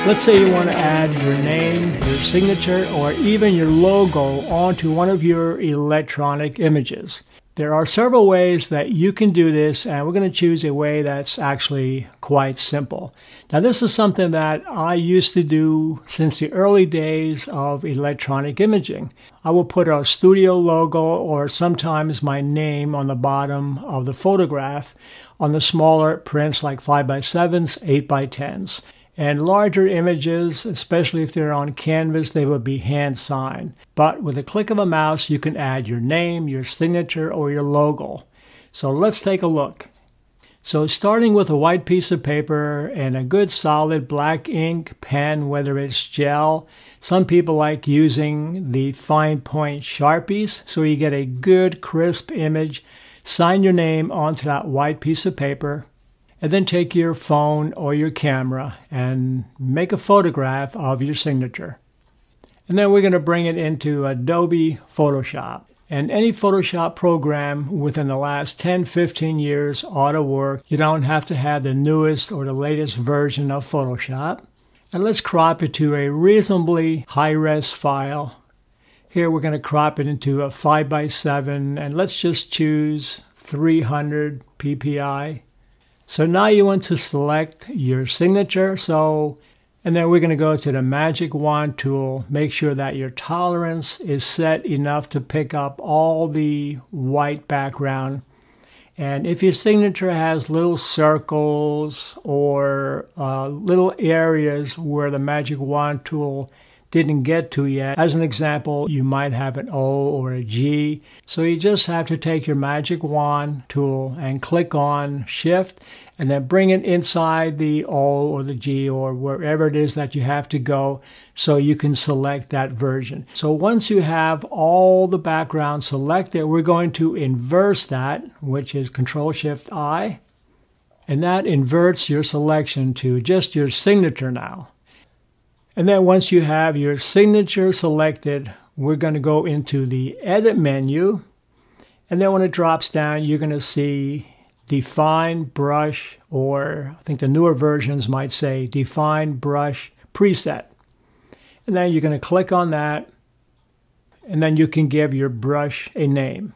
Let's say you want to add your name, your signature, or even your logo onto one of your electronic images. There are several ways that you can do this, and we're going to choose a way that's actually quite simple. Now, this is something that I used to do since the early days of electronic imaging. I will put a studio logo or sometimes my name on the bottom of the photograph on the smaller prints like 5x7s, 8x10s. And larger images, especially if they're on canvas, they would be hand signed. But with a click of a mouse, you can add your name, your signature, or your logo. So let's take a look. So starting with a white piece of paper and a good solid black ink pen, whether it's gel. Some people like using the fine point Sharpies, so you get a good crisp image. Sign your name onto that white piece of paper. And then take your phone or your camera and make a photograph of your signature. And then we're going to bring it into Adobe Photoshop. And any Photoshop program within the last 10-15 years ought to work. You don't have to have the newest or the latest version of Photoshop. And let's crop it to a reasonably high-res file. Here we're going to crop it into a 5x7, and let's just choose 300 ppi. So now you want to select your signature. And then we're going to go to the magic wand tool. Make sure that your tolerance is set enough to pick up all the white background. And if your signature has little circles or little areas where the magic wand tool didn't get to yet. As an example, you might have an O or a G. So you just have to take your magic wand tool and click on Shift and then bring it inside the O or the G or wherever it is that you have to go so you can select that version. So once you have all the background selected, we're going to inverse that, which is Control-Shift-I. And that inverts your selection to just your signature now. And then once you have your signature selected, we're going to go into the Edit menu. And then when it drops down, you're going to see Define Brush, or I think the newer versions might say Define Brush Preset. And then you're going to click on that. And then you can give your brush a name.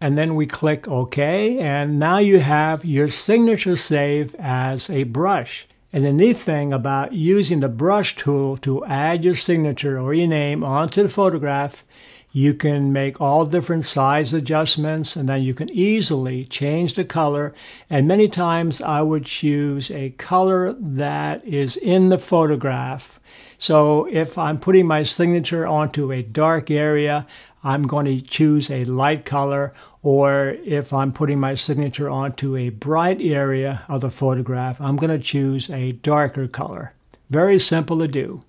And then we click OK. And now you have your signature saved as a brush. And the neat thing about using the brush tool to add your signature or your name onto the photograph, you can make all different size adjustments, and then you can easily change the color. And many times I would choose a color that is in the photograph. So if I'm putting my signature onto a dark area, I'm going to choose a light color, or if I'm putting my signature onto a bright area of the photograph, I'm going to choose a darker color. Very simple to do.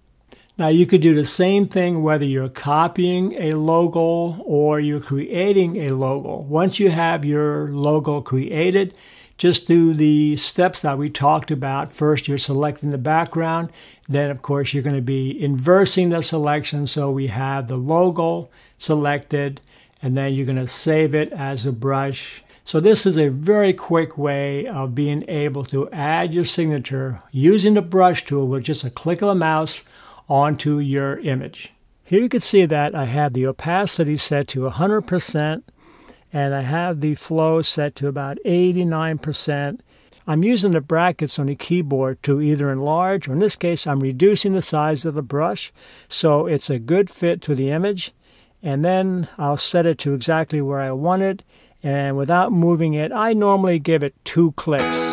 Now you could do the same thing whether you're copying a logo or you're creating a logo. Once you have your logo created, just do the steps that we talked about. First, you're selecting the background. Then, of course, you're going to be inversing the selection. So we have the logo selected, and then you're going to save it as a brush. So this is a very quick way of being able to add your signature using the brush tool with just a click of a mouse onto your image. Here you can see that I have the opacity set to 100%, and I have the flow set to about 89%. I'm using the brackets on the keyboard to either enlarge, or in this case, I'm reducing the size of the brush so it's a good fit to the image. And then I'll set it to exactly where I want it. And without moving it, I normally give it 2 clicks.